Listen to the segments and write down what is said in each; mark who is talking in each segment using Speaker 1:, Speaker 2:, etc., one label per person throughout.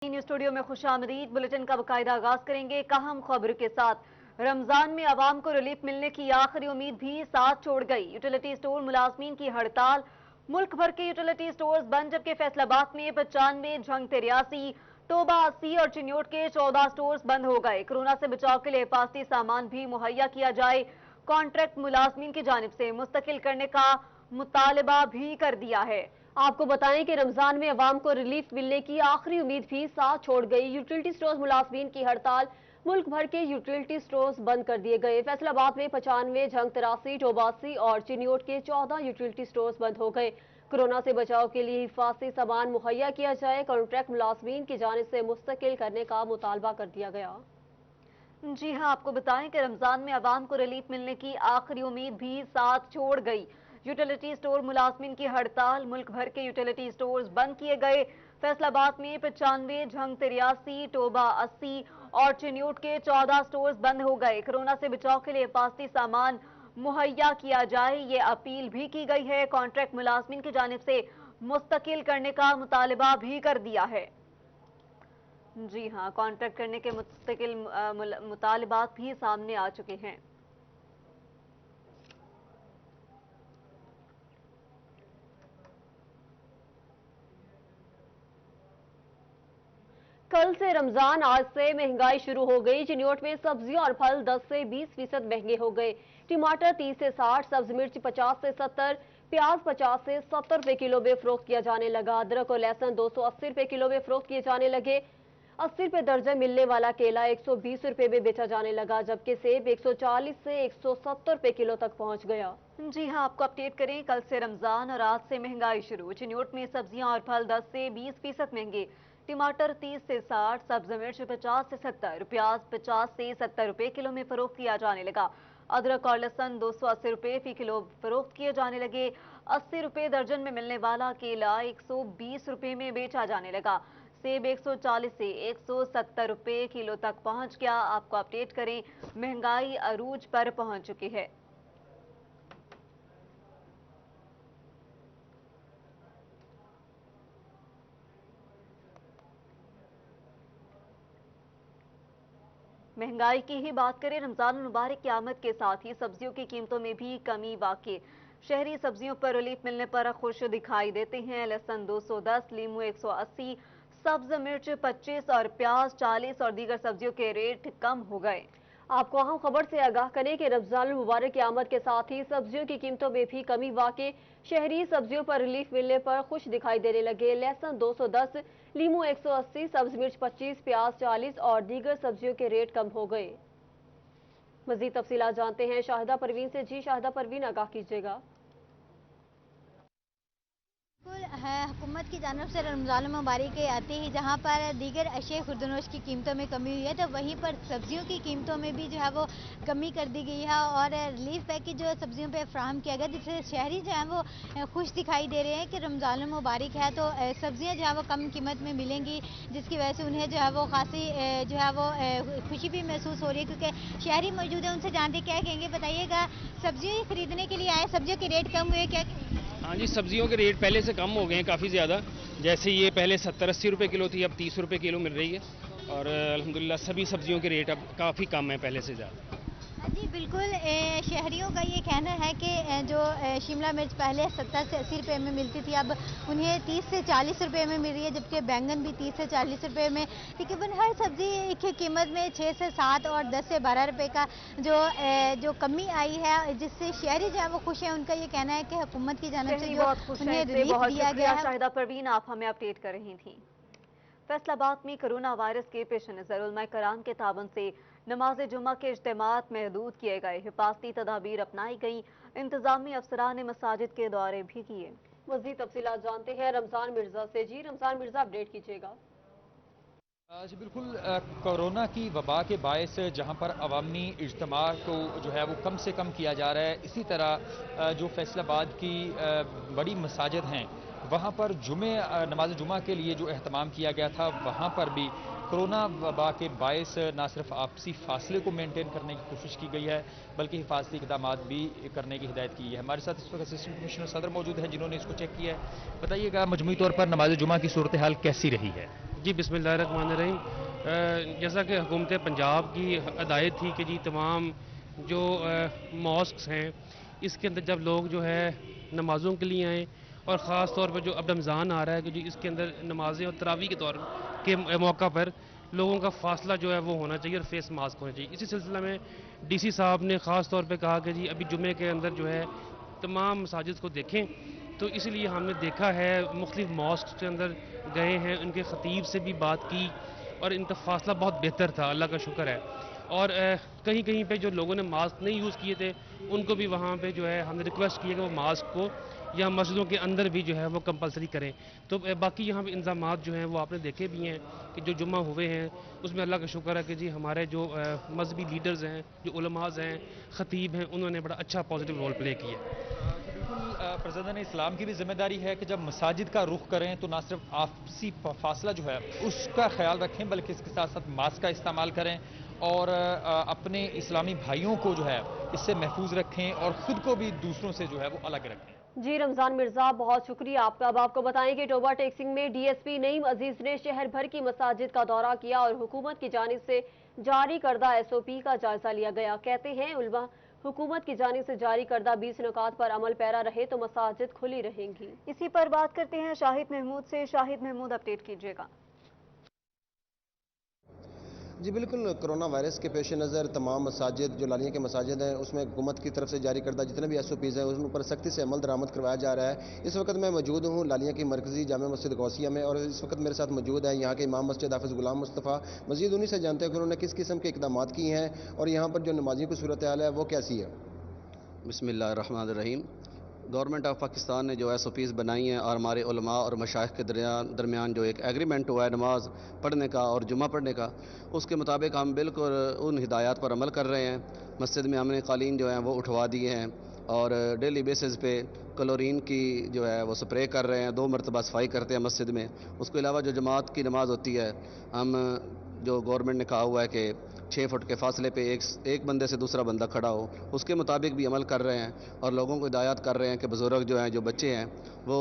Speaker 1: News studio में खुशामदीद। Bulletin का बाकायदा आगाज करेंगे एक अहम खबर के साथ। रमजान में आवाम को रिलीफ मिलने की आखिरी उम्मीद भी साथ छोड़ गई। यूटिलिटी स्टोर मुलाजमीन की हड़ताल, मुल्क भर के यूटिलिटी स्टोर्स बंद, जबकि फैसलाबाद में 95, झंग 83, टोबा 80 और चिन्योट के 14 स्टोर्स बंद हो गए। कोरोना से बचाव के लिए हिफाजती सामान भी मुहैया किया जाए, कॉन्ट्रैक्ट मुलाजमीन की जानिब से मुस्तकिल करने का मुतालबा भी कर दिया है।
Speaker 2: आपको बताएं कि रमजान में अवाम को रिलीफ मिलने की आखिरी उम्मीद भी साथ छोड़ गई। यूटिलिटी स्टोर्स मुलाजमीन की हड़ताल, मुल्क भर के यूटिलिटी स्टोर्स बंद कर दिए गए। फैसलाबाद में 95, झंग 83, टोबासी और चिन्योट के 14 यूटिलिटी स्टोर्स बंद हो गए। कोरोना से बचाव के लिए हिफाजती सामान मुहैया किया जाए, कॉन्ट्रैक्ट मुलाजमीन की जानिब से मुस्तकिल करने का मुतालबा कर दिया गया।
Speaker 1: जी हां, आपको बताएं कि रमजान में अवाम को रिलीफ मिलने की आखिरी उम्मीद भी साथ छोड़ गई। यूटिलिटी स्टोर मुलाजमीन की हड़ताल, मुल्क भर के यूटिलिटी स्टोर्स बंद किए गए। फैसलाबाद में 95, झंग 83, टोबा 80 और चिन्योट के 14 स्टोर्स बंद हो गए। कोरोना से बचाव के लिए हिफाजती सामान मुहैया किया जाए, ये अपील भी की गई है। कॉन्ट्रैक्ट मुलाजमीन की जानिब से मुस्तकिल करने का मुतालबा भी कर दिया है। जी हां, कॉन्ट्रैक्ट करने के मुस्तकिल मुतालबात भी सामने आ चुके हैं।
Speaker 2: कल से रमजान, आज से महंगाई शुरू हो गई। चिन्योट में सब्जियां और फल 10 से 20% महंगे हो गए। टमाटर 30 से 60, सब्ज मिर्च 50 से 70, प्याज 50 से 70 रुपए किलो में फरोख्त किया जाने लगा। अदरक और लहसुन 280 रुपए किलो में फरोख्त किए जाने लगे। 80 रुपए दर्जन मिलने वाला केला 120 रुपए में बेचा जाने लगा, जबकि सेब 140 से 170 रुपए किलो तक पहुंच गया।
Speaker 1: जी हां, आपको अपडेट करें, कल से रमजान और आज से महंगाई शुरू। चिन्योट में सब्जियां और फल 10 से 20% महंगे। टमाटर 30 से 60, सब्ज मिर्च 50 से 70, प्याज 50 से 70 रुपए किलो में फरोख्त किया जाने लगा। अदरक और लहसुन 280 रुपए फी किलो फरोख्त किए जाने लगे। 80 रुपए दर्जन में मिलने वाला केला 120 रुपए में बेचा जाने लगा। सेब 140 से 170 रुपए किलो तक पहुंच गया। आपको अपडेट करें, महंगाई अरूज पर पहुंच चुकी है। महंगाई की ही बात करें, रमजान मुबारक की आमद के साथ ही सब्जियों की कीमतों में भी कमी वाक़ई। शहरी सब्जियों पर रिलीफ मिलने पर खुश दिखाई देते हैं। लहसुन 210, लीमू 180, सब्ज मिर्च 25 और प्याज 40 और दीगर सब्जियों के रेट कम हो गए।
Speaker 2: आपको अहम खबर से आगाह करें कि रमजान मुबारक की आमद के साथ ही सब्जियों की कीमतों में भी कमी वाक़ई। शहरी सब्जियों पर रिलीफ मिलने पर खुश दिखाई देने लगे। लहसुन 210, लीमू 180, सब्ज मिर्च 25, प्याज 40 और दीगर सब्जियों के रेट कम हो गए। मजीद तफसीलात जानते हैं शाहिदा परवीन से। जी शाहिदा परवीन, आगाह कीजिएगा।
Speaker 3: है हुकूमत की जानब से रमज़ान मुबारक के आते ही जहाँ पर दीगर अशे खुर्दनोश की कीमतों में कमी हुई है, तो वहीं पर सब्जियों की कीमतों में भी जो है वो कमी कर दी गई है और रिलीफ पैकेज जो सब्जियों पे फ्राहम किया गया, जिससे शहरी जो है वो खुश दिखाई दे रहे हैं कि रमज़ान मुबारक है तो सब्जियाँ जो है वो कम कीमत में मिलेंगी, जिसकी वजह से उन्हें जो है वो खासी जो है वो खुशी भी महसूस हो रही है, क्योंकि शहरी मौजूद है। उनसे जानते क्या कहेंगे, बताइएगा सब्जियाँ खरीदने के लिए आए, सब्जियों के रेट कम हुए क्या?
Speaker 4: हाँ जी, सब्जियों के रेट पहले से कम हो गए हैं काफ़ी ज़्यादा। जैसे ये पहले 70-80 रुपए किलो थी, अब 30 रुपए किलो मिल रही है और अल्हम्दुलिल्लाह सभी सब्जियों के रेट अब काफ़ी कम है पहले से ज़्यादा।
Speaker 3: जी बिल्कुल, शहरियों का ये कहना है कि जो शिमला मिर्च पहले 70 से 80 रुपए में मिलती थी, अब उन्हें 30 से 40 रुपए में मिल रही है, जबकि बैंगन भी 30 से 40 रुपए में। तकरीबन हर सब्जी की कीमत में 6 से 7 और 10 से 12 रुपए का जो कमी आई है, जिससे शहरी जो है वो खुश है। उनका ये कहना है कि हुकूमत की जानिब से जो उन्हें रिलीफ दिया गया है।
Speaker 1: शाहिदा परवीन, आप हमें अपडेट कर रही थी। फैसलाबाद में कोरोना वायरस के पेश नज़र उलमा कराम के ताबन से नमाज जुमा के इज्तिमात महदूद किए गए। हिफाजती तदाबीर अपनाई गई। इंतजामी अफसरान ने मसाजिद के दौरे भी किए।
Speaker 2: मजीद तफसीलात जानते हैं रमजान मिर्जा से। जी रमजान मिर्जा, अपडेट कीजिएगा।
Speaker 5: जी बिल्कुल, कोरोना की वबा के बायस जहां पर अवामी इज्तिमा को जो है वो कम से कम किया जा रहा है, इसी तरह जो फैसलाबाद की बड़ी मसाजिद हैं वहां पर नमाज जुमा के लिए जो एहतमाम किया गया था, वहां पर भी कोरोना वबा के बायस ना सिर्फ आपसी फासले को मेंटेन करने की कोशिश की गई है, बल्कि हिफाजती इक़दाम भी करने की हिदायत की है। हमारे साथ इस वक्त असिस्टेंट कमिश्नर सदर मौजूद हैं, जिन्होंने इसको चेक किया है। बताइएगा, मजमूई तौर पर नमाज जुमा की सूरत हाल कैसी रही है?
Speaker 4: जी बिस्मिल्लाहिर्रहमानिर्रहीम। जैसा कि हुकूमत पंजाब की हदायत थी कि जी तमाम जो मॉस्क्स हैं इसके अंदर जब लोग जो है नमाज़ों के लिए आएँ, और ख़ास तौर पर जो अब रमज़ान आ रहा है कि जी इसके अंदर नमाज़ें और तरावी के तौर के मौका पर लोगों का फासला जो है वो होना चाहिए और फेस मास्क होना चाहिए। इसी सिलसिले में डीसी साहब ने ख़ास तौर पे कहा कि जी अभी जुमे के अंदर जो है तमाम मसाजिद को देखें, तो इसलिए हमने देखा है मुख्तलिफ मॉस्क के अंदर गए हैं, उनके ख़तीब से भी बात की और इनका फासला बहुत बेहतर था, अल्लाह का शुक्र है। और कहीं कहीं पे जो लोगों ने मास्क नहीं यूज़ किए थे उनको भी वहाँ पे जो है हमने रिक्वेस्ट की है कि वो मास्क को या मस्जिदों के अंदर भी जो है वो कंपलसरी करें। तो बाकी यहाँ पे इंतजामात जो हैं वो आपने देखे भी हैं कि जो जुम्मा हुए हैं उसमें अल्लाह का शुक्र है कि जी हमारे जो मजहबी लीडर्स हैं, जो उलमाज़ हैं, ख़तीब हैं, उन्होंने बड़ा अच्छा पॉजिटिव रोल प्ले किया।
Speaker 5: बिल्कुल प्रज़ादन इस्लाम की भी जिम्मेदारी है कि जब मसाजिद का रुख करें तो ना सिर्फ आपसी फासला जो है उसका ख्याल रखें, बल्कि इसके साथ साथ मास्क का इस्तेमाल करें और अपने इस्लामी भाइयों को जो है इससे महफूज रखें और ख़ुद को भी दूसरों से जो है वो अलग रखें।
Speaker 2: जी रमजान मिर्जा, बहुत शुक्रिया आपका। अब आपको बताएं कि टोबा टेक्सिंग में डीएसपी नईम अजीज ने शहर भर की मसाजिद का दौरा किया और हुकूमत की जानिब से जारी करदा एसओपी का जायजा लिया गया। कहते हैं उलमा हुकूमत की जानिब से जारी करदा 20 नुकात पर अमल पैरा रहे तो मसाजिद खुली रहेंगी।
Speaker 1: इसी पर बात करते हैं शाहिद महमूद से। शाहिद महमूद, अपडेट कीजिएगा।
Speaker 6: जी बिल्कुल, कोरोना वायरस के पेश नज़र तमाम मसाजिद जो लालिया के मसाजिद हैं उसमें हुकूमत की तरफ से जारी करदा जितने भी SOPs हैं उन पर सख्ती से अमल दरामद करवाया जा रहा है। इस वक्त मैं मौजूद हूँ लालिया की मरकज़ी जामा मस्जिद गौसिया में और इस वक्त मेरे साथ मौजूद है यहाँ के इमाम मस्जिद हाफिज़ गुलाम मुस्तफ़ा। मज़ीद उन्हीं से जानते हैं कि उन्होंने किस किस्म के इक़दाम किए हैं और यहाँ पर जो नमाजियों की सूरत हाल है वो कैसी है।
Speaker 7: बिस्मिल्लाहिर्रहमानिर्रहीम। गवर्नमेंट ऑफ पाकिस्तान ने जो SOPs बनाई हैं और हमारे उलमा और मशाइख के दरमियान जो एक एग्रीमेंट हुआ है नमाज पढ़ने का और जुमा पढ़ने का, उसके मुताबिक हम बिल्कुल उन हिदायत पर अमल कर रहे हैं। मस्जिद में हमने कालीन जो हैं वो उठवा दिए हैं और डेली बेसिस पे क्लोरीन की जो है वो स्प्रे कर रहे हैं, 2 मरतबा सफाई करते हैं मस्जिद में। उसके अलावा जो जमात की नमाज़ होती है, हम जो गवर्नमेंट ने कहा हुआ है कि 6 फुट के फासले पे एक बंदे से दूसरा बंदा खड़ा हो, उसके मुताबिक भी अमल कर रहे हैं और लोगों को हिदायत कर रहे हैं कि बुज़ुर्ग जो हैं, जो बच्चे हैं, वो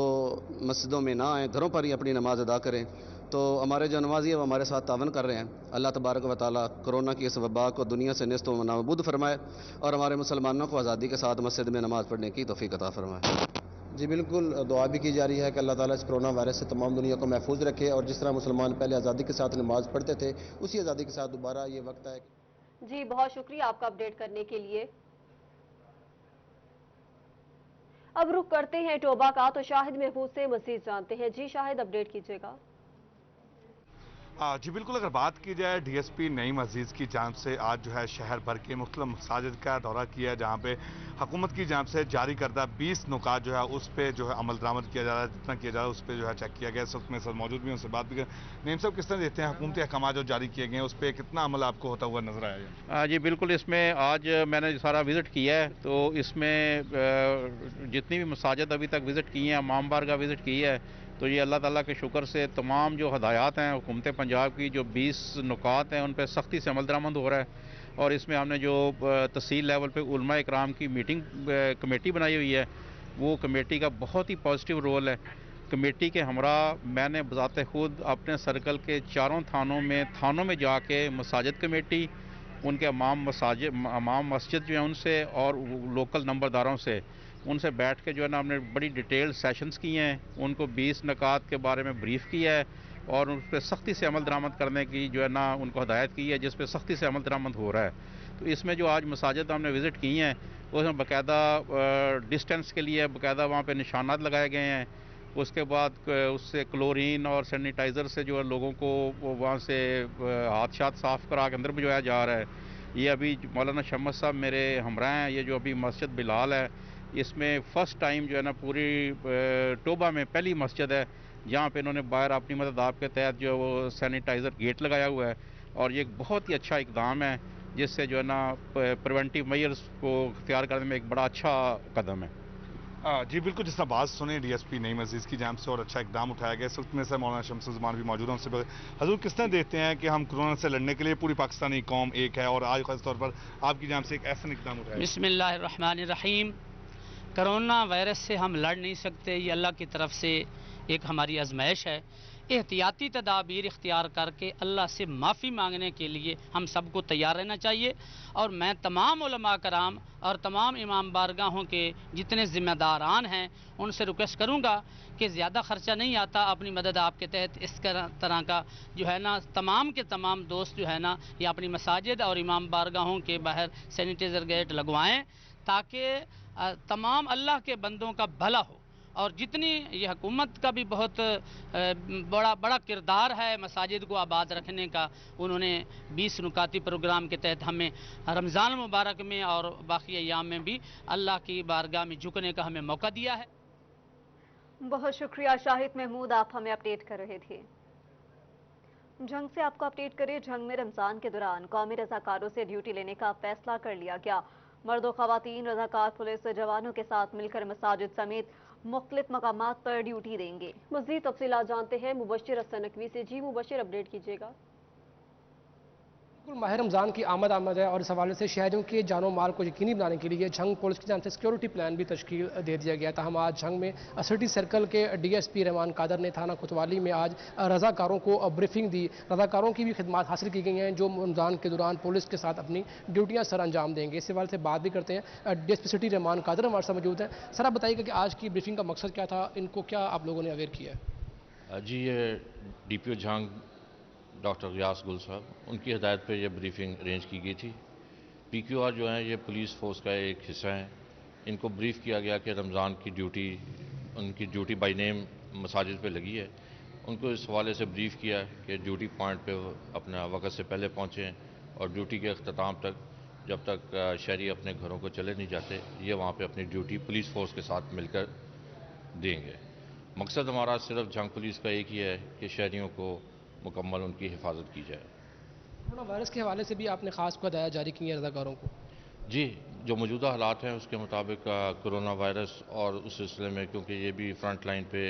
Speaker 7: मस्जिदों में ना आएँ, घरों पर ही अपनी नमाज अदा करें। तो हमारे जो नमाजी है वो हमारे साथ तावन कर रहे हैं। अल्लाह तबारक व तआला कोरोना की इस वबा को दुनिया से नेस्त व नाबूद फरमाए और हमारे मुसलमानों को आज़ादी के साथ मस्जिद में नमाज़ पढ़ने की तौफीक अता फरमाए।
Speaker 6: जी बिल्कुल, दुआ भी की जा रही है कि अल्लाह ताला इस कोरोना वायरस से तमाम दुनिया को महफूज रखे और जिस तरह मुसलमान पहले आज़ादी के साथ नमाज पढ़ते थे उसी आज़ादी के साथ दोबारा ये वक्त है।
Speaker 2: जी बहुत शुक्रिया आपका अपडेट करने के लिए। अब रुख करते हैं टोबा का, तो शाहिद महफूज से मजीद जानते हैं। जी शाहिद, अपडेट कीजिएगा।
Speaker 8: जी बिल्कुल, अगर बात की जाए DSP नईम अजीज़ की जानिब से आज जो है शहर भर के मुख्तलिफ मसाजिद का दौरा किया है, जहाँ पे हुकूमत की जानिब से जारी करदा 20 नुकात जो है उस पर जो है अमल दरामद किया जा रहा है, जितना किया जा रहा है उस पर जो है चेक किया गया। इस वक्त मेरे साथ मौजूद भी, उनसे बात भी करें। नईम साहब, किस तरह देखते हैं हुकूमती अहकाम जो जारी किए गए हैं उस पर कितना अमल आपको होता हुआ नजर आया?
Speaker 9: जी बिल्कुल, इसमें आज मैंने सारा विज़िट किया है, तो इसमें जितनी भी मसाजिद अभी तक विज़िट की हैं, इमाम बारगाह विज़िट की है, तो ये अल्लाह ताला के शुक्र से तमाम जो हदायत हैं हुकूमत पंजाब की, जो 20 नुकात हैं उन पर सख्ती से अमल दरामद हो रहा है। और इसमें हमने जो तहसील लेवल पे उलमा इकराम की मीटिंग कमेटी बनाई हुई है, वो कमेटी का बहुत ही पॉजिटिव रोल है। कमेटी के हमरा मैंने बज़ाते खुद अपने सर्कल के 4 थानों में जाके मसाजिद कमेटी, उनके इमाम मस्जिद जो है उनसे और लोकल नंबरदारों से उनसे बैठ के जो है ना हमने बड़ी डिटेल सेशंस किए हैं, उनको 20 नुकात के बारे में ब्रीफ किया है और उन पर सख्ती से अमल दरामद करने की जो है ना उनको हदायत की है, जिस पे सख्ती से अमल दरामद हो रहा है। तो इसमें जो आज मसाजिद हमने विज़िट की हैं उसमें बाकायदा डिस्टेंस के लिए बाकायदा वहाँ पे निशानात लगाए गए हैं। उसके बाद उससे क्लोरीन और सैनिटाइज़र से जो है लोगों को वहाँ से हाथ साफ़ करा के अंदर भिजवाया जा रहा है। ये अभी मौलाना शम्स साहब मेरे हमरा हैं, ये जो अभी मस्जिद बिलाल है, इसमें फ़र्स्ट टाइम जो है ना पूरी टोबा में पहली मस्जिद है जहाँ पे इन्होंने बाहर अपनी मदद आपके तहत जो वो सैनिटाइज़र गेट लगाया हुआ है और ये एक बहुत ही अच्छा इक़दाम है, जिससे जो है ना प्रिवेंटिव मेजर्स को इख्तियार करने में एक बड़ा अच्छा कदम है।
Speaker 8: जी बिल्कुल, जिस तरह बात सुने DSP नईम अजीज़ की जानिब से और अच्छा इकदाम उठाया गया। इस वक्त में से मौलाना शम्स ज़मान भी मौजूद हैं, उनसे हजूर किस तरह देखते हैं कि हम कोरोना से लड़ने के लिए पूरी पाकिस्तानी कौम एक है और आज खास तौर पर आपकी जानिब से एक ऐसा इकदाम उठाया?
Speaker 10: बिस्मिल्लाहिर्रहमानिर्रहीम। कोरोना वायरस से हम लड़ नहीं सकते, ये अल्लाह की तरफ से एक हमारी आजमाइश है। एहतियाती तदाबीर इख्तियार करके अल्लाह से माफ़ी मांगने के लिए हम सबको तैयार रहना चाहिए। और मैं तमाम उलमा कराम और तमाम इमाम बारगाहों के जितने ज़िम्मेदारान हैं उनसे रिक्वेस्ट करूँगा कि ज़्यादा ख़र्चा नहीं आता, अपनी मदद आपके तहत इस तरह का जो है ना तमाम के तमाम दोस्त जो है ना ये अपनी मसाजिद और इमाम बारगाहों के बाहर सैनिटाइज़र गेट लगवाएँ, ताकि तमाम अल्लाह के बंदों का भला हो। और जितनी ये हुकूमत का भी बहुत बड़ा किरदार है मसाजिद को आबाद रखने का, उन्होंने 20 नुकाती प्रोग्राम के तहत हमें रमज़ान मुबारक में और बाकी अय्याम में भी अल्लाह की बारगाह में झुकने का हमें मौका दिया है।
Speaker 1: बहुत शुक्रिया शाहिद महमूद, आप हमें अपडेट कर रहे थे। जंग से आपको अपडेट करें। जंग में रमज़ान के दौरान कौमी रज़ाकारों से ड्यूटी लेने का फैसला कर लिया गया। मर्द व ख़वातीन रज़ाकार पुलिस जवानों के साथ मिलकर मसाजिद समेत मुख्तलिफ मकामात पर ड्यूटी देंगे।
Speaker 2: मज़ीद तफ़सीलात जानते हैं मुबश्शिर हसन नकवी से। जी मुबश्शिर, अपडेट कीजिएगा।
Speaker 11: माह रमज़ान की आमद है और इस हवाले से शहरियों के जानो माल को यकीनी बनाने के लिए झंग पुलिस की जानिब से सिक्योरिटी प्लान भी तश्कील दे दिया गया था। हम आज झंग में सिटी सर्कल के DSP रहमान कादर ने थाना कोतवाली में आज रज़ाकारों को ब्रीफिंग दी। रज़ाकारों की भी खिदमत हासिल की गई हैं जो रमज़ान के दौरान पुलिस के साथ अपनी ड्यूटियाँ सर अंजाम देंगे। इस हवाले से बात भी करते हैं। DSP सिटी रहमान कादर हमारे साथ मौजूद हैं। सर, आप बताइएगा कि आज की ब्रीफिंग का मकसद क्या था, इनको क्या आप लोगों ने अवेयर किया है?
Speaker 9: जी, ये DPO झंग डॉक्टर गियास गुल साहब, उनकी हिदायत पे ये ब्रीफिंग अरेंज की गई थी। PQR जो है ये पुलिस फोर्स का एक हिस्सा है। इनको ब्रीफ किया गया कि रमज़ान की ड्यूटी, उनकी ड्यूटी बाय नेम मसाजिद पे लगी है। उनको इस हवाले से ब्रीफ किया कि ड्यूटी पॉइंट पे अपना वक्त से पहले पहुँचें और ड्यूटी के अख्ताम तक, जब तक शहरी अपने घरों को चले नहीं जाते, ये वहाँ पर अपनी ड्यूटी पुलिस फोर्स के साथ मिलकर देंगे। मकसद हमारा सिर्फ झंग पुलिस का एक ही है कि शहरियों को मुकम्मल उनकी हिफाजत की जाए।
Speaker 11: कोरोना वायरस के हवाले से भी आपने खास हदायत जारी की है रज़ाकारों को? जी,
Speaker 9: जो मौजूदा हालात हैं उसके मुताबिक कोरोना वायरस और उस सिलसिले में, क्योंकि ये भी फ्रंट लाइन पे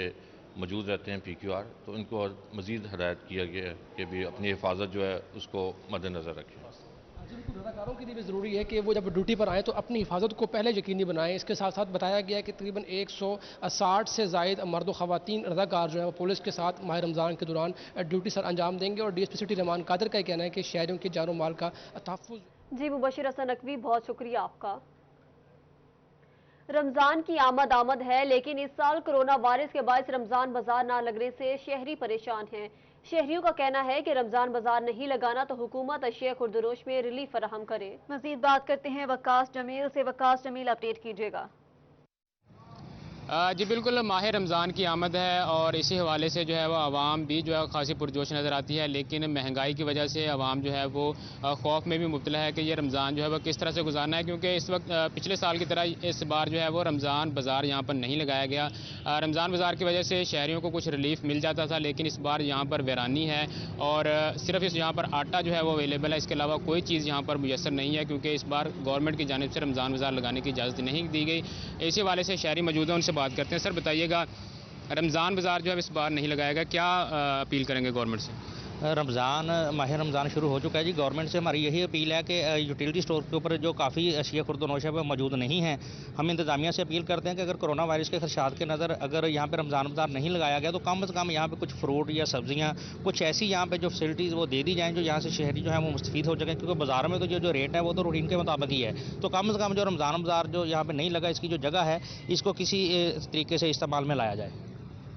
Speaker 9: मौजूद रहते हैं PQR, तो इनको मज़ीद हदायत किया गया है कि भी अपनी हिफाजत जो है उसको मद्देनज़र रखें।
Speaker 11: रज़ाकारों के लिए भी ज़रूरी है कि वो जब ड्यूटी पर आएँ तो अपनी हिफाजत को पहले यकीनी बनाएं। इसके साथ साथ बताया गया है कि तकरीबन 160 से ज़ायद मर्द व ख़वातीन रज़ाकार जो है वो पुलिस के साथ माह रमज़ान के दौरान ड्यूटी सर अंजाम देंगे। और DSP सिटी रहमान कादर का कहना है कि शहरियों के जानो माल का तहफ़्फ़ुज़।
Speaker 2: जी मुबश्शिर हसन नकवी, बहुत शुक्रिया आपका। रमज़ान की आमद है, लेकिन इस साल कोरोना वायरस के बायस रमज़ान बाजार ना लगने से शहरी परेशान हैं। शहरियों का कहना है कि रमज़ान बाजार नहीं लगाना तो हुकूमत अशिया खुर्दनोश में रिलीफ फराहम करे।
Speaker 1: मज़ीद बात करते हैं वकास जमील से। वकास जमील, अपडेट कीजिएगा।
Speaker 12: जी बिल्कुल, माह रमज़ान की आमद है और इसी हवाले से जो है वो आवाम भी जो है खासी पुरजोश नज़र आती है, लेकिन महंगाई की वजह से आवाम जो है वो खौफ में भी मुब्तला है कि ये रमज़ान जो है वो किस तरह से गुजारना है, क्योंकि इस वक्त पिछले साल की तरह इस बार जो है वो रमज़ान बाज़ार यहाँ पर नहीं लगाया गया। रमज़ान बाज़ार की वजह से शहरियों को कुछ रिलीफ मिल जाता था, लेकिन इस बार यहाँ पर वीरानी है और सिर्फ इस यहाँ पर आटा जो है वो अवेलेबल है। इसके अलावा कोई चीज़ यहाँ पर मुयसर नहीं है, क्योंकि इस बार गवर्नमेंट की जानिब से रमज़ान बाज़ार लगाने की इजाज़त नहीं दी गई। इसी हवाले से शहरी मौजूद हैं, उनसे बात करते हैं। सर बताइएगा, रमज़ान बाज़ार जो है इस बार नहीं लगाया गया, क्या अपील करेंगे गवर्नमेंट से?
Speaker 13: माह रमज़ान शुरू हो चुका है जी। गवर्नमेंट से हमारी यही अपील है कि यूटिलिटी स्टोर के ऊपर जो काफ़ी अशिया खुर्दनोश है वो मौजूद नहीं है। हम इंतज़ामिया से अपील करते हैं कि अगर कोरोना वायरस के खदशात के नज़र अगर यहाँ पे रमज़ान बाज़ार नहीं लगाया गया तो कम से कम यहाँ पे कुछ फ्रूट या सब्जियाँ, कुछ ऐसी यहाँ पे जो फैसिलिटीज़ वो दे दी जाएँ जो यहाँ से शहरी जो है वो मुस्तफ़ीद हो सकें, क्योंकि बाज़ार में तो जो रेट है वो तो रूटीन के मुताबिक ही है। तो कम से कम जो रमज़ान बाज़ार जो यहाँ पर नहीं लगा, इसकी जो जगह है इसको किसी तरीके से इस्तेमाल में लाया जाए।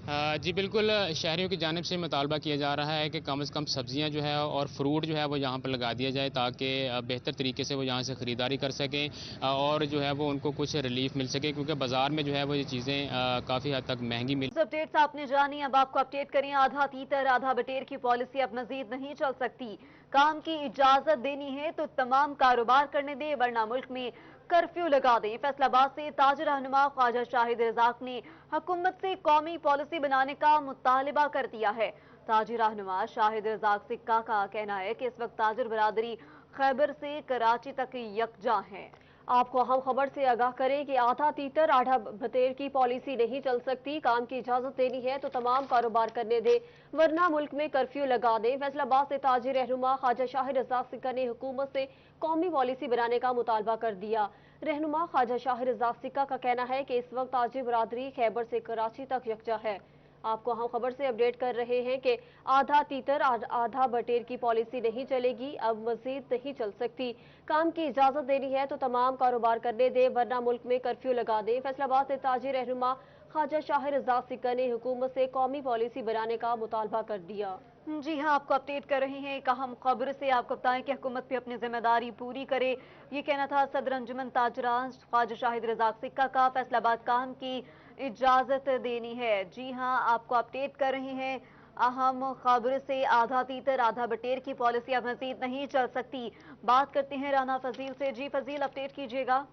Speaker 12: जी बिल्कुल, शहरियों की जानिब से मुतालबा किया जा रहा है कि कम से कम सब्जियां जो है और फ्रूट जो है वो यहाँ पर लगा दिया जाए, ताकि बेहतर तरीके से वो यहाँ से ख़रीदारी कर सकें और जो है वो उनको कुछ रिलीफ मिल सके, क्योंकि बाज़ार में जो है वो ये चीज़ें काफ़ी हद तक महंगी मिल।
Speaker 1: अपडेट्स आपने जानी, अब आपको अपडेट करें। आधा तीतर आधा बटेर की पॉलिसी अब मजीद नहीं चल सकती। काम की इजाज़त देनी है तो तमाम कारोबार करने दे, वरना मुल्क में कर्फ्यू लगा दें। फैसलाबाद से ताजिर रहनुमा ख्वाजा शाहिद रज़ाक ने हुकूमत से कौमी पॉलिसी बनाने का मुतालिबा कर दिया है। ताजिर रहनुमा शाहिद रज़ाक सिक्का का कहना है कि इस वक्त ताजिर बरादरी खैबर से कराची तक यकजा है।
Speaker 2: आपको अहम खबर से आगाह करें कि आधा तीतर आधा बटेर की पॉलिसी नहीं चल सकती। काम की इजाजत देनी है तो तमाम कारोबार करने दे, वरना मुल्क में कर्फ्यू लगा दें। फैसलाबाद से ताजिर रहनुमा ख्वाजा शाहिद रज़ाक सिक्का ने हुकूमत से कौमी पॉलिसी बनाने का मुतालबा कर दिया। रहनुमा ख्वाजा शाहिद रज़ाक सिक्का का कहना है कि इस वक्त ताजिर बरादरी खैबर से कराची तक यकजा है। आपको हम खबर से अपडेट कर रहे हैं कि आधा तीतर आधा बटेर की पॉलिसी नहीं चलेगी, अब मजीद नहीं चल सकती। काम की इजाजत देनी है तो तमाम कारोबार करने दें, वरना मुल्क में कर्फ्यू लगा दें। फैसलाबाद से ताजी रहनुमा ख्वाजा शाहिर रज़ाक सिक्का ने हुकूमत से कौमी पॉलिसी बनाने का मुतालबा कर दिया।
Speaker 1: जी हाँ, आपको अपडेट कर रहे हैं एक अहम खबर से। आपको बताएं कि हुकूमत भी अपनी जिम्मेदारी पूरी करे, ये कहना था सदर अंजुमन ताजरान ख्वाजा शाहिद रज़ाक सिक्का का। फैसलाबाद काम की इजाजत देनी है। जी हाँ, आपको अपडेट कर रहे हैं अहम खबर से। आधा तीतर आधा बटेर की पॉलिसी अब मजीद नहीं चल सकती। बात करते हैं राना फजील से। जी फजील, अपडेट कीजिएगा।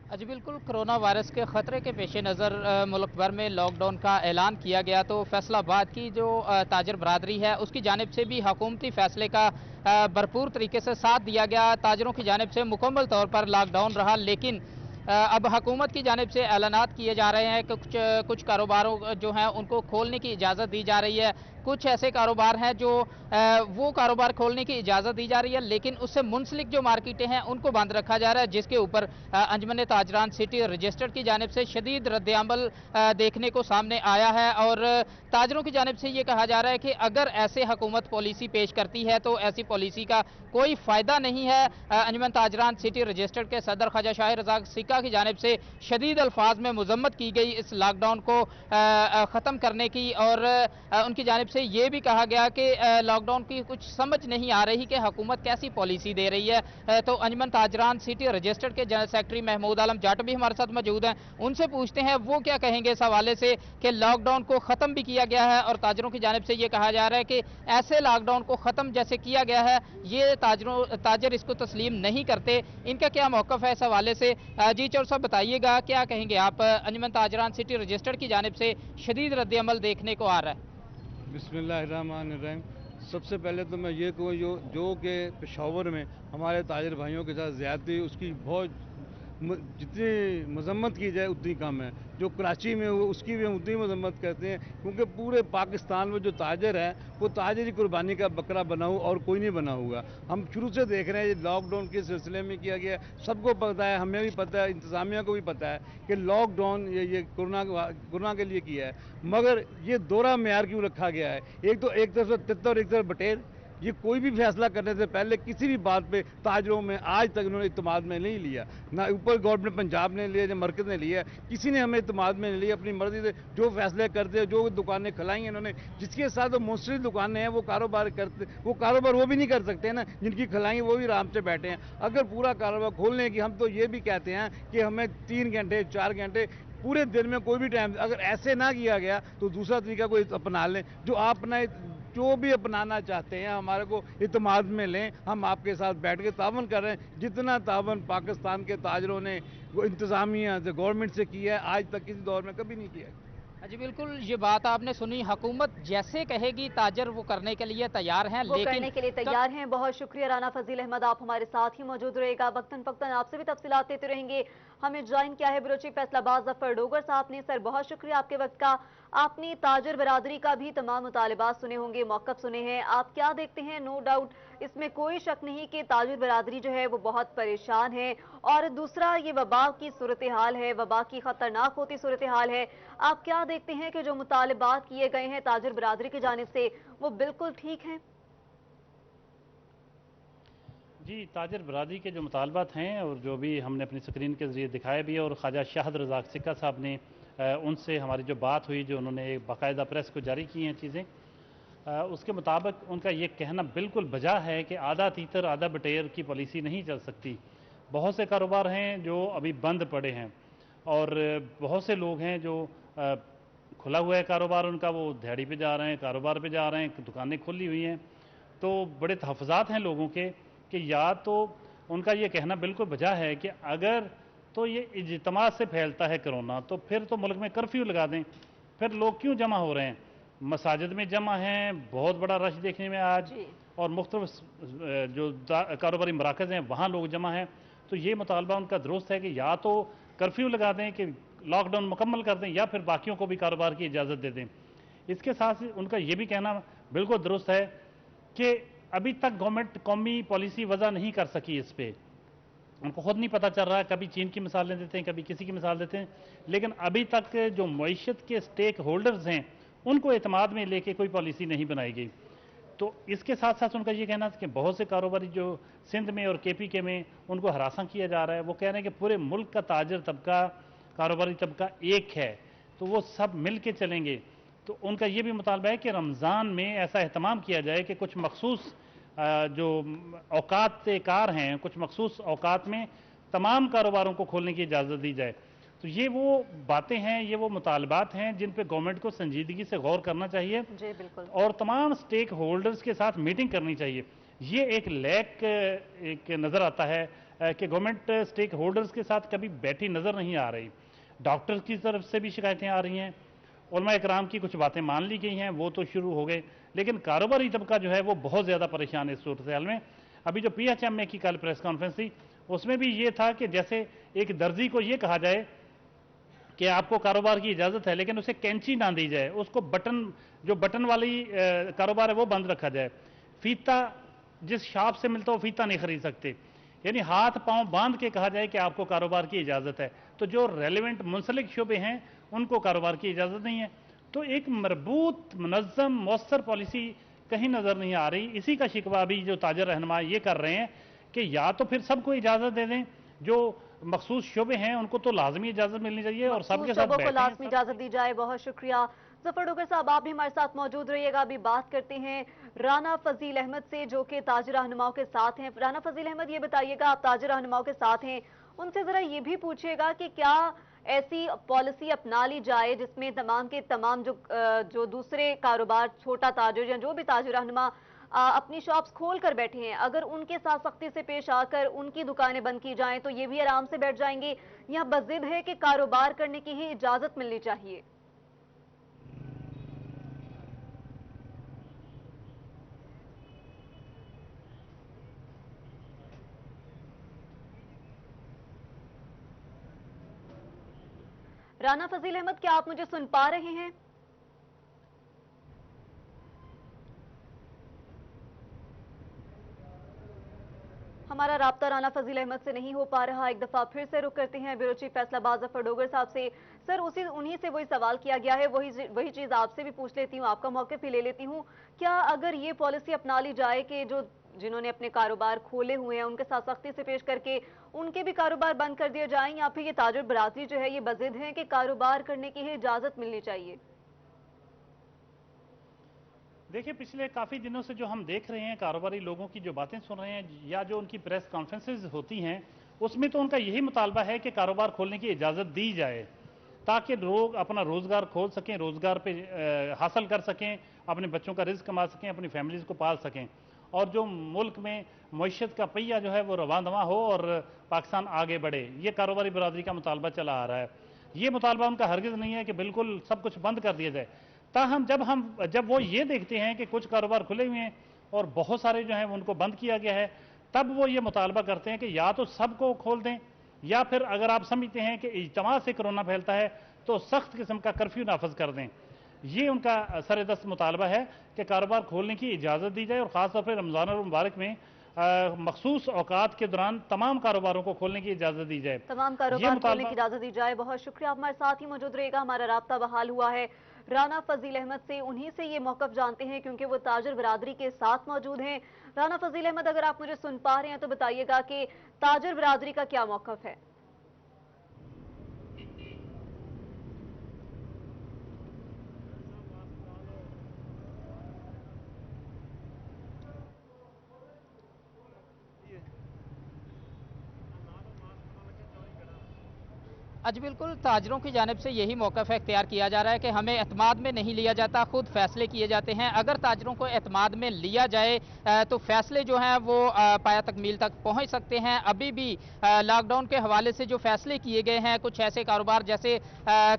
Speaker 10: जी बिल्कुल, कोरोना वायरस के ख़तरे के पेश नज़र मुल्क भर में लॉकडाउन का ऐलान किया गया, तो फैसलाबाद की जो ताजर बरादरी है उसकी जानिब से भी हुकूमती फ़ैसले का भरपूर तरीके से साथ दिया गया। ताजरों की जानिब से मुकम्मल तौर पर लॉकडाउन रहा, लेकिन अब हुकूमत की जानिब से ऐलानात किए जा रहे हैं कि कुछ कारोबारों जो हैं उनको खोलने की इजाज़त दी जा रही है। कुछ ऐसे कारोबार हैं जो वो कारोबार खोलने की इजाज़त दी जा रही है, लेकिन उससे मुंसलिक जो मार्केटें हैं उनको बंद रखा जा रहा है, जिसके ऊपर अंजुमन ताजरान सिटी रजिस्टर्ड की जानिब से शदीद रद्द-ए-अमल देखने को सामने आया है। और ताजरों की जानिब से ये कहा जा रहा है कि अगर ऐसे हुकूमत पॉलिसी पेश करती है तो ऐसी पॉलिसी का कोई फ़ायदा नहीं है। अंजुमन ताजरान सिटी रजिस्टर्ड के सदर ख्वाजा शाहिर रज़ाक सिक्का की जानिब से शदीद अल्फाज में मजम्मत की गई इस लॉकडाउन को ख़त्म करने की, और उनकी जानिब से ये भी कहा गया कि लॉकडाउन की कुछ समझ नहीं आ रही कि हुकूमत कैसी पॉलिसी दे रही है। तो अंजुमन ताजरान सिटी रजिस्टर्ड के जनरल सेक्रेटरी महमूद आलम जाट भी हमारे साथ मौजूद हैं, उनसे पूछते हैं वो क्या कहेंगे इस हवाले से कि लॉकडाउन को ख़त्म भी किया गया है और ताजरों की जानिब से ये कहा जा रहा है कि ऐसे लॉकडाउन को ख़त्म जैसे किया गया है ये ताजर इसको तस्लीम नहीं करते। इनका क्या मौक़िफ़ है इस हवाले से? जी चौर साहब बताइएगा, क्या कहेंगे आप? अंजुमन ताजरान सिटी रजिस्टर्ड की जानिब से शदीद रद्द-ए-अमल देखने को आ रहा है।
Speaker 14: बिस्मिल्लाहिर्रहमानिर्रहीम। सबसे पहले तो मैं ये कहूँ जो कि पेशावर में हमारे ताजर भाइयों के साथ ज़्यादती उसकी बहुत जितनी मजम्मत की जाए उतनी कम है। जो कराची में हो उसकी भी हम उतनी मजम्मत करते हैं, क्योंकि पूरे पाकिस्तान में जो ताजर है वो ताजरी कुर्बानी का बकरा बना हुआ और कोई नहीं बना हुआ। हम शुरू से देख रहे हैं ये लॉकडाउन के सिलसिले में किया गया, सबको पता है, हमें भी पता है, इंतज़ामिया को भी पता है कि लॉकडाउन ये कोरोना के लिए किया है, मगर ये दोहरा मेयार क्यों रखा गया है? एक तरफ से तितर और एक तरफ बटेर। ये कोई भी फैसला करने से पहले किसी भी बात पे ताजरों में आज तक उन्होंने इत्तेमाद में नहीं लिया, ना ऊपर गवर्नमेंट पंजाब ने लिया, ना मरकज़ ने लिया, किसी ने हमें इत्तेमाद में नहीं लिया। अपनी मर्जी से जो फैसले करते, जो दुकानें खिलाई हैं इन्होंने, जिसके साथ वो मुंसलिक दुकानें हैं वो कारोबार करते, वो कारोबार वो भी नहीं कर सकते ना, जिनकी खिलाई वो भी आराम से बैठे हैं। अगर पूरा कारोबार खोलने की, हम तो ये भी कहते हैं कि हमें 3 घंटे 4 घंटे पूरे दिन में कोई भी टाइम, अगर ऐसे ना किया गया तो दूसरा तरीका कोई अपना लें। जो भी अपनाना चाहते हैं हमारे को इत्तेमाद में लें, हम आपके साथ बैठ के तावन कर रहे हैं। जितना तावन पाकिस्तान के ताजरों ने इंतज़ामिया से, गवर्नमेंट से किया है, आज तक किसी दौर में कभी नहीं किया है।
Speaker 10: जी बिल्कुल, ये बात आपने सुनी, हुकूमत जैसे कहेगी ताजर वो करने के लिए तैयार हैं, लेकिन
Speaker 1: करने के लिए तैयार हैं। बहुत शुक्रिया राना फजील अहमद, आप हमारे साथ ही मौजूद रहेगा। वक्तन फक्तन आपसे भी तफसीलात देते रहेंगे। हमें ज्वाइन किया है बलोची फैसलाबाद जफर डोगर साहब ने। सर बहुत शुक्रिया आपके वक्त का। आपने ताजर बरादरी का भी तमाम मुतालबात सुने होंगे, मौक़िफ़ सुने हैं, आप क्या देखते हैं? नो डाउट इसमें कोई शक नहीं कि ताजर बरादरी जो है वो बहुत परेशान है। और दूसरा ये वबा की सूरत हाल है, वबा की खतरनाक होती सूरत हाल है। आप क्या देखते हैं कि जो मुतालबात किए गए हैं ताजर बरादरी की जानिब से वो बिल्कुल ठीक हैं?
Speaker 15: जी, ताजर बरादरी के जो मुतालबात हैं और जो भी हमने अपनी स्क्रीन के ज़रिए दिखाया भी है, और ख्वाजा शाहिद रज़ाक सिक्का साहब ने उनसे हमारी जो बात हुई, जो उन्होंने एक बाकायदा प्रेस को जारी की हैं चीज़ें, उसके मुताबिक उनका ये कहना बिल्कुल बजा है कि आधा तीतर आधा बटेर की पॉलिसी नहीं चल सकती। बहुत से कारोबार हैं जो अभी बंद पड़े हैं और बहुत से लोग हैं जो खुला हुआ है कारोबार उनका, वो दिहाड़ी पे जा रहे हैं, कारोबार पे जा रहे हैं, दुकानें खुली हुई हैं। तो बड़े तहफ़्फ़ुज़ात हैं लोगों के कि या तो उनका ये कहना बिल्कुल बजा है कि अगर तो ये इज्तिमा से फैलता है कोरोना तो फिर तो मुल्क में कर्फ्यू लगा दें। फिर लोग क्यों जमा हो रहे हैं? मसाजिद में जमा हैं, बहुत बड़ा रश देखने में आज, और मुख्तलिफ जो कारोबारी मराकज़ हैं वहाँ लोग जमा हैं। तो ये मुतालबा उनका दुरुस्त है कि या तो कर्फ्यू लगा दें, कि लॉकडाउन मुकम्मल कर दें, या फिर बाकियों को भी कारोबार की इजाज़त दे दें। इसके साथ ही उनका ये भी कहना बिल्कुल दुरुस्त है कि अभी तक गवर्नमेंट कौमी पॉलिसी वज़ा नहीं कर सकी इस पर। उनको खुद नहीं पता चल रहा है, कभी चीन की मिसाल देते हैं, कभी किसी की मिसाल देते हैं, लेकिन अभी तक जो मईशत के स्टेक होल्डर्स हैं उनको एतमाद में लेके कोई पॉलिसी नहीं बनाई गई। तो इसके साथ साथ उनका ये कहना है कि बहुत से कारोबारी जो सिंध में और KPK में उनको हरासा किया जा रहा है, वो कह रहे हैं कि पूरे मुल्क का ताजर तबका, कारोबारी तबका एक है, तो वो सब मिल के चलेंगे। तो उनका ये भी मुतालबा है कि रमज़ान में ऐसा अहतमाम किया जाए कि कुछ मखसूस जो औकात कार हैं, कुछ मखसूस औकात में तमाम कारोबारों को खोलने की इजाज़त दी जाए। तो ये वो बातें हैं, ये वो मुतालबात हैं जिन पे गवर्नमेंट को संजीदगी से गौर करना चाहिए
Speaker 1: जी बिल्कुल,
Speaker 15: और तमाम स्टेक होल्डर्स के साथ मीटिंग करनी चाहिए। ये एक लैक एक नज़र आता है कि गवर्नमेंट स्टेक होल्डर्स के साथ कभी बैठी नज़र नहीं आ रही। डॉक्टर्स की तरफ से भी शिकायतें आ रही हैं, उलमा इकराम की कुछ बातें मान ली गई हैं, वो तो शुरू हो गए, लेकिन कारोबारी तबका जो है वो बहुत ज़्यादा परेशान है इस सूरत हाल में। अभी जो PHM की कल प्रेस कॉन्फ्रेंस थी उसमें भी ये था कि जैसे एक दर्जी को ये कहा जाए कि आपको कारोबार की इजाज़त है, लेकिन उसे कैंची ना दी जाए, उसको जो बटन वाली कारोबार है वो बंद रखा जाए। फीता जिस शॉप से मिलता हो फीता नहीं खरीद सकते, यानी हाथ पांव बांध के कहा जाए कि आपको कारोबार की इजाज़त है। तो जो रेलिवेंट मुंसलिक शुबे हैं उनको कारोबार की इजाज़त नहीं है। तो एक मरबूत मुनज़्ज़म मौसर पॉलिसी कहीं नज़र नहीं आ रही। इसी का शिकवा भी जो ताजर रहनुमा ये कर रहे हैं कि या तो फिर सबको इजाज़त दे दें, जो मखसूस शोबे हैं उनको तो लाजमी इजाज़त मिलनी चाहिए और सबके साथ
Speaker 1: को लाजमी इजाज़त दी जाए। बहुत शुक्रिया जफर डोगर साहब, आप भी हमारे साथ मौजूद रहिएगा। अभी बात करते हैं राना फजील अहमद से जो कि ताजिर रहनुमाओं के साथ हैं। राना फजील अहमद, ये बताइएगा, आप ताजिर रहनुमाओं के साथ हैं, उनसे ज़रा ये भी पूछिएगा कि क्या ऐसी पॉलिसी अपना ली जाए जिसमें तमाम के तमाम जो दूसरे कारोबार, छोटा ताजिर या जो भी ताजिर रहनुमा अपनी शॉप्स खोल कर बैठे हैं, अगर उनके साथ सख्ती से पेश आकर उनकी दुकानें बंद की जाएं तो ये भी आराम से बैठ जाएंगे, या बज़िद है कि कारोबार करने की ही इजाजत मिलनी चाहिए? राना फजील अहमद, क्या आप मुझे सुन पा रहे हैं? हमारा राब्ता राना फजील अहमद से नहीं हो पा रहा। एक दफा फिर से रुक करते हैं ब्यूरो चीफ फैसलाबाद जफर डोगर साहब से। सर, उन्हीं से वही सवाल किया गया है, वही चीज आपसे भी पूछ लेती हूँ, आपका मौके भी ले लेती हूँ। क्या अगर ये पॉलिसी अपना ली जाए कि जिन्होंने अपने कारोबार खोले हुए हैं उनके साथ सख्ती से पेश करके उनके भी कारोबार बंद कर दिए जाएं, या फिर ये ताजिर बरादरी जो है ये बज़िद है कि कारोबार करने की ही इजाजत मिलनी चाहिए?
Speaker 15: देखिए, पिछले काफ़ी दिनों से जो हम देख रहे हैं, कारोबारी लोगों की जो बातें सुन रहे हैं या जो उनकी प्रेस कॉन्फ्रेंसेज होती हैं, उसमें तो उनका यही मुतालबा है कि कारोबार खोलने की इजाज़त दी जाए ताकि लोग अपना रोज़गार खोल सकें, रोज़गार पे हासिल कर सकें, अपने बच्चों का रिज़्क कमा सकें, अपनी फैमिलीज़ को पाल सकें, और जो मुल्क में मईशत का पहिया जो है वो रवां दवां हो और पाकिस्तान आगे बढ़े। ये कारोबारी बरादरी का मुतालबा चला आ रहा है। ये मुतालबा उनका हरगिज़ नहीं है कि बिल्कुल सब कुछ बंद कर दिया जाए। ताहम जब वो ये देखते हैं कि कुछ कारोबार खुले हुए हैं और बहुत सारे जो हैं उनको बंद किया गया है, तब वो ये मुतालबा करते हैं कि या तो सबको खोल दें, या फिर अगर आप समझते हैं कि इज्तिमा से कोरोना फैलता है तो सख्त किस्म का कर्फ्यू नाफज कर दें। ये उनका सरदस्त मुतालबा है कि कारोबार खोलने की इजाज़त दी जाए, और ख़ासतौर पर रमज़ान और मुबारक में मखसूस औकात के दौरान तमाम कारोबारों को खोलने की इजाज़त दी जाए,
Speaker 1: तमाम कारोबार खोलने की इजाज़त दी जाए। बहुत शुक्रिया, आप हमारे साथ ही मौजूद रहेगा। हमारा राब्ता बहाल हुआ है राना फजील अहमद से, उन्हीं से ये मौक़िफ़ जानते हैं क्योंकि वो ताजिर बरादरी के साथ मौजूद हैं। राना फजील अहमद, अगर आप मुझे सुन पा रहे हैं तो बताइएगा कि ताजिर बरादरी का क्या मौक़िफ़ है?
Speaker 16: आज बिल्कुल ताजरों की जानिब से यही मौक़िफ़ इख्तियार किया जा रहा है कि हमें एतमाद में नहीं लिया जाता, खुद फैसले किए जाते हैं। अगर ताजरों को एतमाद में लिया जाए तो फैसले जो हैं वो पाया तकमील तक पहुंच सकते हैं। अभी भी लॉकडाउन के हवाले से जो फैसले किए गए हैं, कुछ ऐसे कारोबार जैसे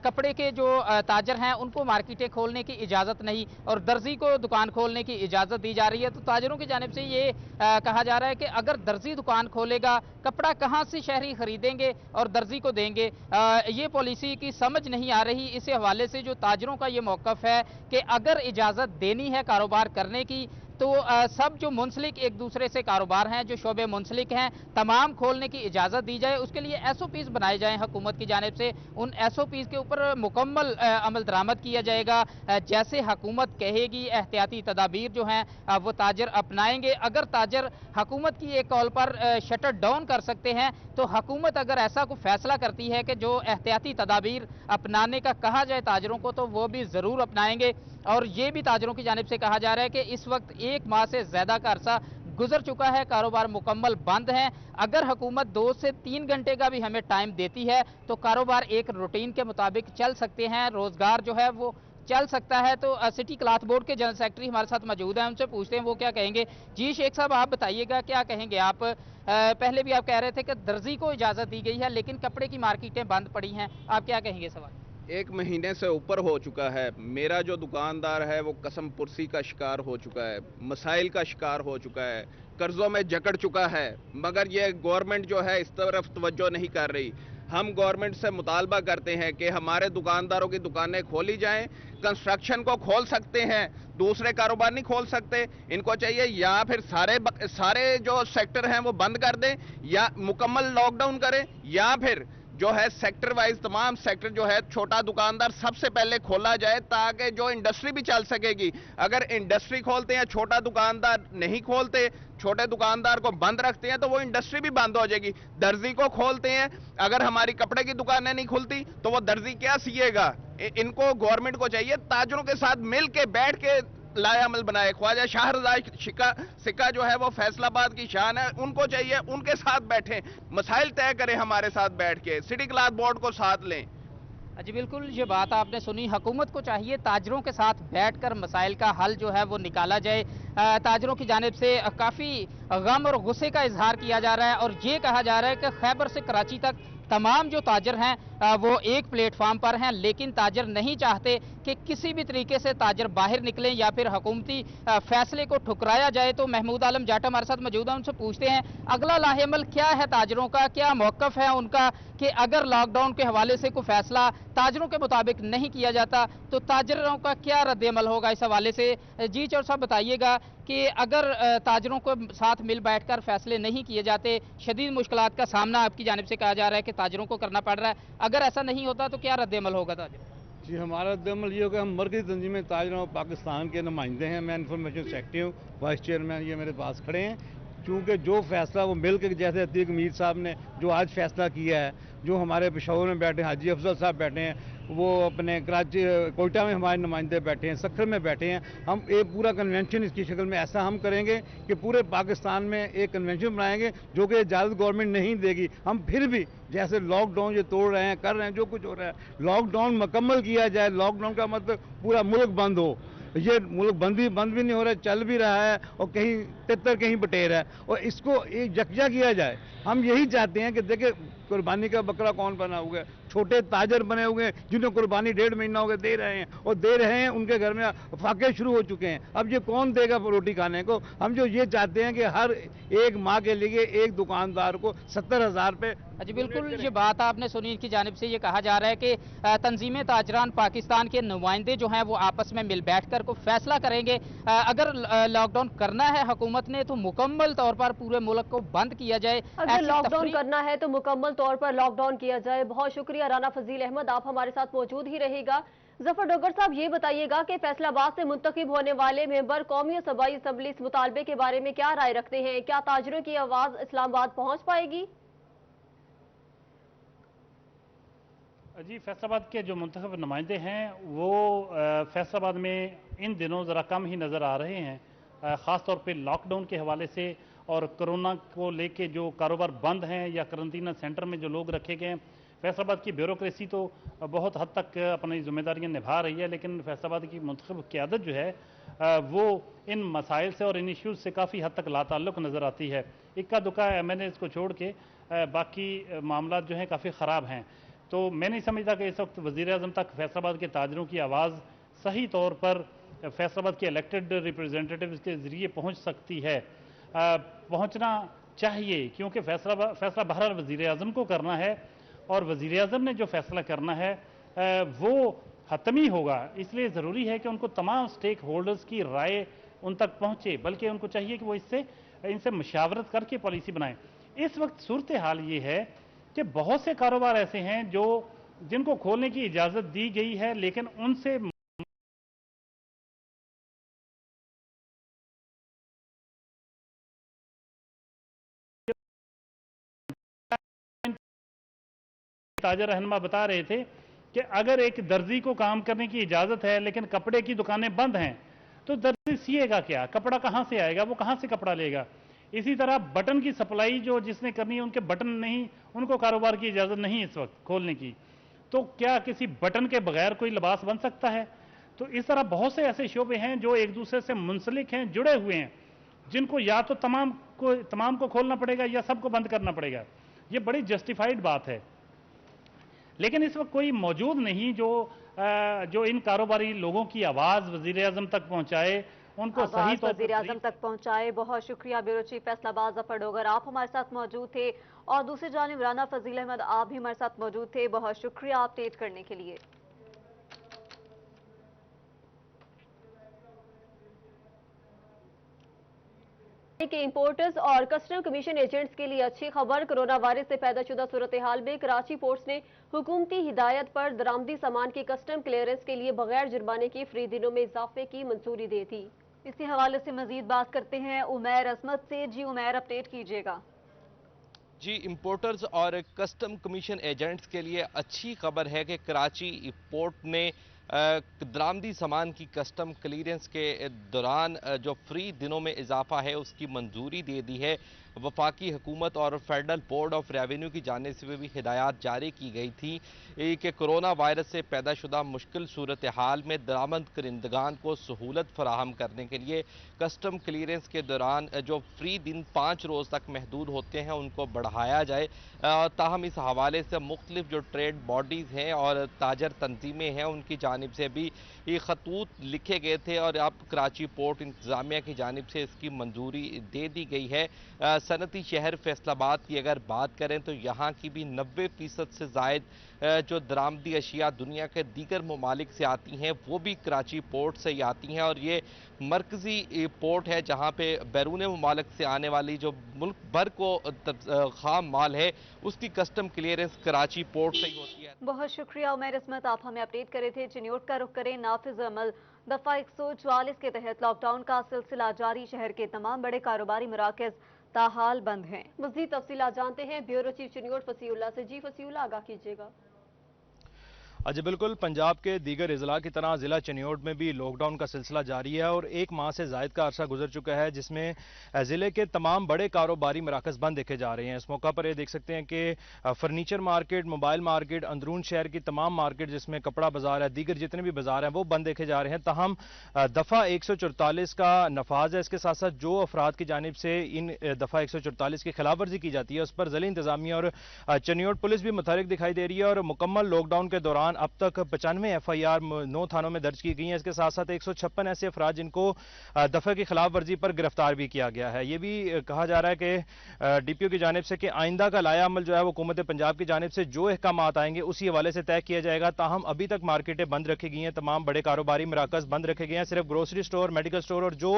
Speaker 16: कपड़े के जो ताजर हैं उनको मार्केटें खोलने की इजाज़त नहीं और दर्जी को दुकान खोलने की इजाज़त दी जा रही है। तो ताजरों की जानिब से ये कहा जा रहा है कि अगर दर्जी दुकान खोलेगा, कपड़ा कहाँ से शहरी खरीदेंगे और दर्जी को देंगे? ये पॉलिसी की समझ नहीं आ रही। इस हवाले से जो ताजरों का ये मौक़िफ़ है कि अगर इजाज़त देनी है कारोबार करने की तो सब जो मुंसलिक एक दूसरे से कारोबार हैं, जो शोबे मुंसलिक हैं, तमाम खोलने की इजाज़त दी जाए। उसके लिए SOPs बनाए जाएँ हुकूमत की जानिब से। उन SOPs के ऊपर मुकम्मल अमल दरामद किया जाएगा। जैसे हुकूमत कहेगी एहतियाती तदाबीर जो हैं वो ताजर अपनाएंगे। अगर ताजर हुकूमत की एक कॉल पर शटर डाउन कर सकते हैं, तो हुकूमत अगर ऐसा कोई फैसला करती है कि जो एहतियाती तदाबीर अपनाने का कहा जाए ताजरों को, तो वो भी ज़रूर अपनाएंगे। और ये भी ताजरों की जानिब से कहा जा रहा है कि इस वक्त 1 माह से ज़्यादा का अरसा गुजर चुका है, कारोबार मुकम्मल बंद है। अगर हुकूमत 2 से 3 घंटे का भी हमें टाइम देती है तो कारोबार एक रूटीन के मुताबिक चल सकते हैं, रोज़गार जो है वो चल सकता है। तो सिटी क्लॉथ बोर्ड के जनरल सेक्रेटरी हमारे साथ मौजूद हैं, उनसे पूछते हैं वो क्या कहेंगे। जी शेख साहब, आप बताइएगा क्या कहेंगे आप। पहले भी आप कह रहे थे कि दर्जी को इजाज़त दी गई है लेकिन कपड़े की मार्केटें बंद पड़ी हैं, आप क्या कहेंगे सवाल?
Speaker 17: 1 महीने से ऊपर हो चुका है। मेरा जो दुकानदार है वो कसम पुरसी का शिकार हो चुका है, मसाइल का शिकार हो चुका है, कर्जों में जकड़ चुका है, मगर ये गवर्नमेंट जो है इस तरफ तवज्जो नहीं कर रही। हम गवर्नमेंट से मुतालबा करते हैं कि हमारे दुकानदारों की दुकानें खोली जाएं। कंस्ट्रक्शन को खोल सकते हैं, दूसरे कारोबार नहीं खोल सकते। इनको चाहिए या फिर सारे जो सेक्टर हैं वो बंद कर दें, या मुकम्मल लॉकडाउन करें, या फिर जो है सेक्टर वाइज तमाम सेक्टर जो है छोटा दुकानदार सबसे पहले खोला जाए, ताकि जो इंडस्ट्री भी चल सकेगी। अगर इंडस्ट्री खोलते हैं, छोटा दुकानदार नहीं खोलते, छोटे दुकानदार को बंद रखते हैं, तो वो इंडस्ट्री भी बंद हो जाएगी। दर्जी को खोलते हैं, अगर हमारी कपड़े की दुकानें नहीं खुलती तो वो दर्जी क्या सिएगा। इनको गवर्नमेंट को चाहिए ताजरों के साथ मिल के बैठ के लाएअमल बनाए। ख्वाजा शाहरजाद सिक्का जो है वो फैसलाबाद की शान है, उनको चाहिए उनके साथ बैठे, मसाइल तय करें हमारे साथ बैठ के, सिटी क्लॉथ बोर्ड को साथ लें।
Speaker 16: जी बिल्कुल, ये बात आपने सुनी। हुकूमत को चाहिए ताजरों के साथ बैठकर मसाइल का हल जो है वो निकाला जाए। ताजरों की जानिब से काफ़ी गम और गुस्से का इजहार किया जा रहा है और ये कहा जा रहा है कि खैबर से कराची तक तमाम जो ताजर हैं वो एक प्लेटफार्म पर हैं, लेकिन ताजर नहीं चाहते कि किसी भी तरीके से ताजर बाहर निकलें या फिर हुकूमती फैसले को ठुकराया जाए। तो महमूद आलम जाटा हमारे साथ मौजूद हैं, उनसे पूछते हैं अगला लाहेअमल क्या है ताजरों का, क्या मौक़िफ़ है उनका कि अगर लॉकडाउन के हवाले से कोई फैसला ताजरों के मुताबिक नहीं किया जाता तो ताजरों का क्या रद्द-ए-अमल होगा इस हवाले से। जी चौर साहब बताइएगा कि अगर ताजरों को साथ मिल बैठकर फैसले नहीं किए जाते, शदीद मुश्किलात का सामना आपकी जानिब से कहा जा रहा है कि ताजरों को करना पड़ रहा है, अगर ऐसा नहीं होता तो क्या रद्द-ए-अमल होगा ताजरों?
Speaker 14: जी, हमारा रद्द-ए-अमल ये होगा, हम मरकज़ी तंजीम ताजरों पाकिस्तान के नुमाइंदे हैं, मैं इन्फॉर्मेशन सेक्रेटरी हूँ, वाइस चेयरमैन ये मेरे पास खड़े हैं। क्योंकि जो फैसला वो मिल के, जैसे अतीक मीर साहब ने जो आज फैसला किया है, जो हमारे पेशावर में बैठे हैं हाजी अफजल साहब बैठे हैं, वो अपने कराची कोयटा में हमारे नुमाइंदे बैठे हैं, सक्खर में बैठे हैं, हम एक पूरा कन्वेंशन इसकी शक्ल में ऐसा हम करेंगे कि पूरे पाकिस्तान में एक कन्वेंशन बनाएंगे जो कि इजाज़त गवर्नमेंट नहीं देगी। हम फिर भी जैसे लॉकडाउन ये तोड़ रहे हैं, कर रहे हैं, जो कुछ हो रहा है, लॉकडाउन मुकम्मल किया जाए। लॉकडाउन का मतलब पूरा मुल्क बंद हो, ये मुल्क बंद भी नहीं हो रहा है, चल भी रहा है और कहीं तितर कहीं बटेर है, और इसको एक यकजा किया जाए। हम यही चाहते हैं कि देखिए कुर्बानी का बकरा कौन बना हुआ है, छोटे ताजर बने हुए हैं जिन्हें कुर्बानी 1.5 महीना हो गया दे रहे हैं, और दे रहे हैं, उनके घर में फाके शुरू हो चुके हैं। अब ये कौन देगा रोटी खाने को। हम जो ये चाहते हैं कि हर 1 माह के लिए एक दुकानदार को 70,000 रुपये।
Speaker 16: जी बिल्कुल, ये बात आपने सुनी, इनकी जानिब से ये कहा जा रहा है कि तंजीम ताजरान पाकिस्तान के नुमाइंदे जो हैं वो आपस में मिल बैठ कर को फैसला करेंगे। अगर लॉकडाउन करना है हुकूमत ने तो मुकम्मल तौर पर पूरे मुल्क को बंद किया जाए।
Speaker 2: अगर लॉकडाउन करना है तो मुकम्मल तौर पर लॉकडाउन किया जाए। बहुत शुक्रिया राना फजील अहमद, आप हमारे साथ मौजूद ही रहेगा। जफर डोगर साहब, ये बताइएगा कि फैसलाबाद से मुंतखब होने वाले मेंबर कौमी सूबाई असम्बली इस मुतालबे के बारे में क्या राय रखते हैं? क्या ताजरों की आवाज़ इस्लामाबाद पहुँच पाएगी?
Speaker 15: जी, फैसलाबाद के जो मुंतखब नुमाइंदे हैं वो फैसलाबाद में इन दिनों ज़रा कम ही नज़र आ रहे हैं, ख़ास तौर पे लॉकडाउन के हवाले से और कोरोना को लेके जो कारोबार बंद हैं या करंतना सेंटर में जो लोग रखे गए हैं। फैसलाबाद की ब्यूरोक्रेसी तो बहुत हद तक अपनी जिम्मेदारियां निभा रही है, लेकिन फैसलाबाद की मुंतखब क़यादत जो है वो इन मसाइल से और इन इश्यूज़ से काफ़ी हद तक लाताल्लुक़ नज़र आती है। इक्का दुक्का MNAs को छोड़ के बाकी मामला जो हैं काफ़ी ख़राब हैं। तो मैं नहीं समझता कि इस वक्त वज़ीर-ए-आज़म तक फैसलाबाद के ताजरों की आवाज़ सही तौर पर फैसलाबाद के इलेक्टेड रिप्रेजेंटेटिव्स के ज़रिए पहुँच सकती है। पहुँचना चाहिए, क्योंकि फैसला बहरहाल वज़ीर-ए-आज़म को करना है और वज़ीर-ए-आज़म ने जो फैसला करना है वो हतमी होगा। इसलिए ज़रूरी है कि उनको तमाम स्टेक होल्डर्स की राय उन तक पहुंचे, बल्कि उनको चाहिए कि वो इनसे मशावरत करके पॉलिसी बनाएं। इस वक्त सूरत हाल ये है कि बहुत से कारोबार ऐसे हैं जिनको खोलने की इजाज़त दी गई है, लेकिन उनसे ताजर रहनुमा बता रहे थे कि अगर एक दर्जी को काम करने की इजाज़त है लेकिन कपड़े की दुकानें बंद हैं, तो दर्जी सिएगा क्या? कपड़ा कहाँ से आएगा? वो कहाँ से कपड़ा लेगा? इसी तरह बटन की सप्लाई जिसने करनी है, उनके बटन नहीं, उनको कारोबार की इजाज़त नहीं इस वक्त खोलने की। तो क्या किसी बटन के बगैर कोई लिबास बन सकता है? तो इस तरह बहुत से ऐसे शोबे हैं जो एक दूसरे से मुंसलिक हैं, जुड़े हुए हैं, जिनको या तो तमाम को खोलना पड़ेगा या सबको बंद करना पड़ेगा। ये बड़ी जस्टिफाइड बात है, लेकिन इस वक्त कोई मौजूद नहीं जो इन कारोबारी लोगों की आवाज़ वज़ीर आज़म तक पहुंचाए, उनको सही तौर पर
Speaker 1: वज़ीर आज़म तक पहुंचाए। बहुत शुक्रिया ब्यूरो चीफ फैसलाबाद ज़फ़र डोगर, आप हमारे साथ मौजूद थे, और दूसरी जानिब राना फजील अहमद आप भी हमारे साथ मौजूद थे। बहुत शुक्रिया अपडेट करने के लिए।
Speaker 2: के इंपोर्टर्स और कस्टम कमीशन एजेंट्स के लिए अच्छी खबर। कोरोना वायरस से पैदाशुदा सूरत हाल में कराची पोर्ट्स ने हुकूमती हिदायत पर दरामदी सामान की कस्टम क्लियरेंस के लिए बगैर जुर्माने की फ्री दिनों में इजाफे की मंजूरी दे दी।
Speaker 1: इसी हवाले से मजीद बात करते हैं उमैर अजमत से। जी उमैर, अपडेट कीजिएगा।
Speaker 18: जी, इंपोर्टर्स और कस्टम कमीशन एजेंट्स के लिए अच्छी खबर है कि कराची पोर्ट ने दरामदी सामान की कस्टम क्लियरेंस के दौरान जो फ्री दिनों में इजाफा है उसकी मंजूरी दे दी है। वफाकी हुकूमत और फेडरल बोर्ड ऑफ रेवेन्यू की जानिब से भी हिदायत जारी की गई थी कि कोरोना वायरस से पैदाशुदा मुश्किल सूरत हाल में दरामद करिंदगान को सहूलत फराहम करने के लिए कस्टम क्लियरेंस के दौरान जो फ्री दिन 5 रोज़ तक महदूद होते हैं उनको बढ़ाया जाए। ताहम इस हवाले से मुख्तलिफ जो ट्रेड बॉडीज़ हैं और ताजर तंजीमें हैं उनकी जानिब से भी ये खतूत लिखे गए थे और अब कराची पोर्ट इंतज़ामिया की जानिब से इसकी मंजूरी दे दी गई है। सनती शहर फैसलाबाद की अगर बात करें तो यहाँ की भी 90% से ज़ायद जो दरामदी अशिया दुनिया के दीगर ममालिक से आती हैं वो भी कराची पोर्ट से ही आती हैं, और ये मरकज़ी पोर्ट है जहाँ पे बैरून ममालिक से आने वाली जो मुल्क भर को खाम माल है उसकी कस्टम क्लियरेंस कराची पोर्ट से ही होती है।
Speaker 1: बहुत शुक्रिया उमैर अजमत, आप हमें अपडेट करे थे। चिन्योट का रुख करें। नाफिज अमल दफा 144 के तहत लॉकडाउन का सिलसिला जारी। शहर के तमाम बड़े कारोबारी मराकज़ ताहाल बंद हैं।
Speaker 2: मज़ीद तफसीलात जानते हैं ब्यूरो चीफ चिन्योट फसीउल्लाह से। जी फसीउल्लाह, आगाह कीजिएगा।
Speaker 19: जी बिल्कुल, पंजाब के दीगर अजला की तरह ज़िला चिन्योट में भी लॉकडाउन का सिलसिला जारी है और 1 माह से ज़ायद का अरसा गुजर चुका है जिसमें ज़िले के तमाम बड़े कारोबारी मराकज़ बंद देखे जा रहे हैं। इस मौका पर ये देख सकते हैं कि फर्नीचर मार्केट, मोबाइल मार्केट, अंदरून शहर की तमाम मार्केट जिसमें कपड़ा बाजार है, दीगर जितने भी बाजार हैं वो बंद देखे जा रहे हैं। तहम दफ़ा 144 का नफाज है। इसके साथ साथ जो अफराद की जानिब से इन दफ़ा 144 की खिलाफ वर्जी की जाती है उस पर ज़िला इंतज़ामिया और चिन्योट पुलिस भी मुतहरिक दिखाई दे रही है और मुकम्मल लॉकडाउन के दौरान अब तक 95 FIR 9 थानों में दर्ज की गई हैं। इसके साथ साथ 156 ऐसे अफराद जिनको दफे की खिलाफ वर्जी पर गिरफ्तार भी किया गया है। ये भी कहा जा रहा है कि DPO की जानिब से कि आइंदा का लाया अमल जो है वो हुकूमत पंजाब की जानिब से जो अहकामात आएंगे उसी हवाले से तय किया जाएगा। ताहम अभी तक मार्केटें बंद रखी गई हैं, तमाम बड़े कारोबारी मराकज़ बंद रखे गए हैं। सिर्फ ग्रोसरी स्टोर, मेडिकल स्टोर और जो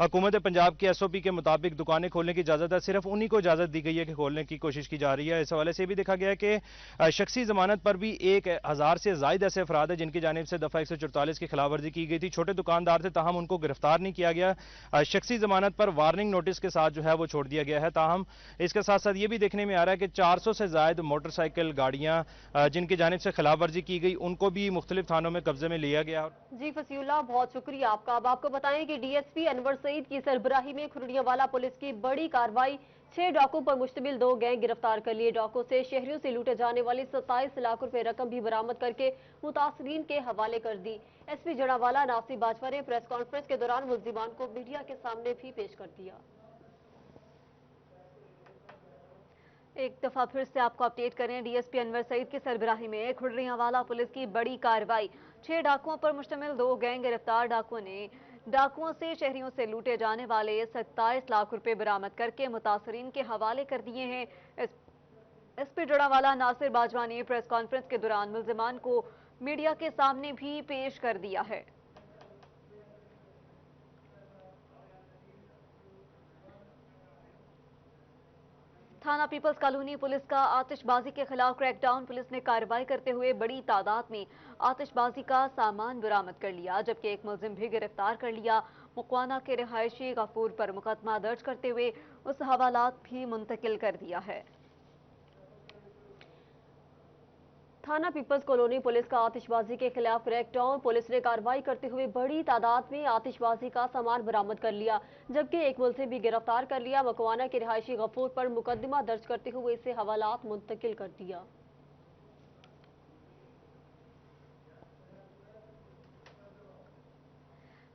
Speaker 19: हुकूमत पंजाब की SOP के मुताबिक दुकानें खोलने की इजाजत है सिर्फ उन्हीं को इजाजत दी गई है कि खोलने की कोशिश की जा रही है। इस हवाले से भी देखा गया है कि शख्सी जमानत पर भी 1000 से जायद ऐसे अफराद है जिनकी जानिब से दफा 144 की खिलाफ वर्जी की गई थी। छोटे दुकानदार थे, ताहम उनको गिरफ्तार नहीं किया गया। शख्सी जमानत पर वार्निंग नोटिस के साथ जो है वो छोड़ दिया गया है। ताहम इसके साथ साथ ये भी देखने में आ रहा है कि 400 से जायद मोटरसाइकिल गाड़ियां जिनकी जानिब से खिलाफ वर्जी की गई उनको भी मुख्तलिफ थानों में कब्जे में लिया गया।
Speaker 2: जी फसीउल्लाह, बहुत शुक्रिया आपका। अब आपको बताएं कि DSP अनवर सईद की सरबराही में खुरड़ियावाला पुलिस की बड़ी कार्रवाई। 6 डाकू पर मुश्तमिल 2 गैंग गिरफ्तार कर लिए। डाकू से शहरियों से लूटे जाने वाली 27 लाख रुपए रकम भी बरामद करके मुतासरीन के हवाले कर दी। SP जड़ावाला नासिर बाजवा ने प्रेस कॉन्फ्रेंस के दौरान मुल्जिमान को मीडिया के सामने भी पेश कर दिया।
Speaker 1: एक दफा फिर से आपको अपडेट करें। DSP अनवर सईद की सरबराही में खुर्रियावाला पुलिस की बड़ी कार्रवाई। 6 डाकुओं पर मुश्तमिल 2 गैंग गिरफ्तार। डाकुओं ने डाकुओं से शहरियों से लूटे जाने वाले 27 लाख रुपए बरामद करके मुतासरीन के हवाले कर दिए हैं। SP जड़ावाला नासिर बाजवा ने प्रेस कॉन्फ्रेंस के दौरान मुल्जिमान को मीडिया के सामने भी पेश कर दिया है। थाना पीपल्स कॉलोनी पुलिस का आतिशबाजी के खिलाफ क्रैकडाउन। पुलिस ने कार्रवाई करते हुए बड़ी तादाद में आतिशबाजी का सामान बरामद कर लिया, जबकि एक मुलजिम भी गिरफ्तार कर लिया। मुकवाना के रिहायशी गफूर पर मुकदमा दर्ज करते हुए उस हवालात भी मुंतकिल कर दिया है।
Speaker 2: थाना पीपल्स कॉलोनी पुलिस का आतिशबाजी के खिलाफ क्रैकडाउन। पुलिस ने कार्रवाई करते हुए बड़ी तादाद में आतिशबाजी का सामान बरामद कर लिया, जबकि एक मुलजिम भी गिरफ्तार कर लिया। मकवाना के रिहायशी गफूर पर मुकदमा दर्ज करते हुए इसे हवालात मुंतकिल कर दिया।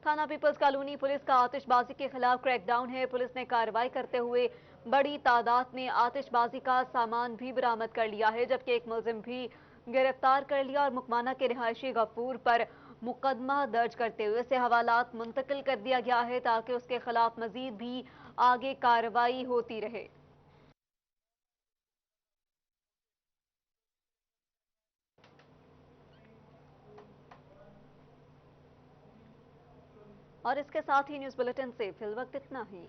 Speaker 1: थाना पीपल्स कॉलोनी पुलिस का आतिशबाजी के खिलाफ क्रैकडाउन है। पुलिस ने कार्रवाई करते हुए बड़ी तादाद में आतिशबाजी का सामान भी बरामद कर लिया है, जबकि एक मुलजिम भी गिरफ्तार कर लिया और मुकवाना के रिहायशी गफूर पर मुकदमा दर्ज करते हुए उसे हवालात मुंतकिल कर दिया गया है, ताकि उसके खिलाफ मजीद भी आगे कार्रवाई होती रहे। और इसके साथ ही न्यूज़ बुलेटिन से फिलवक्त इतना ही।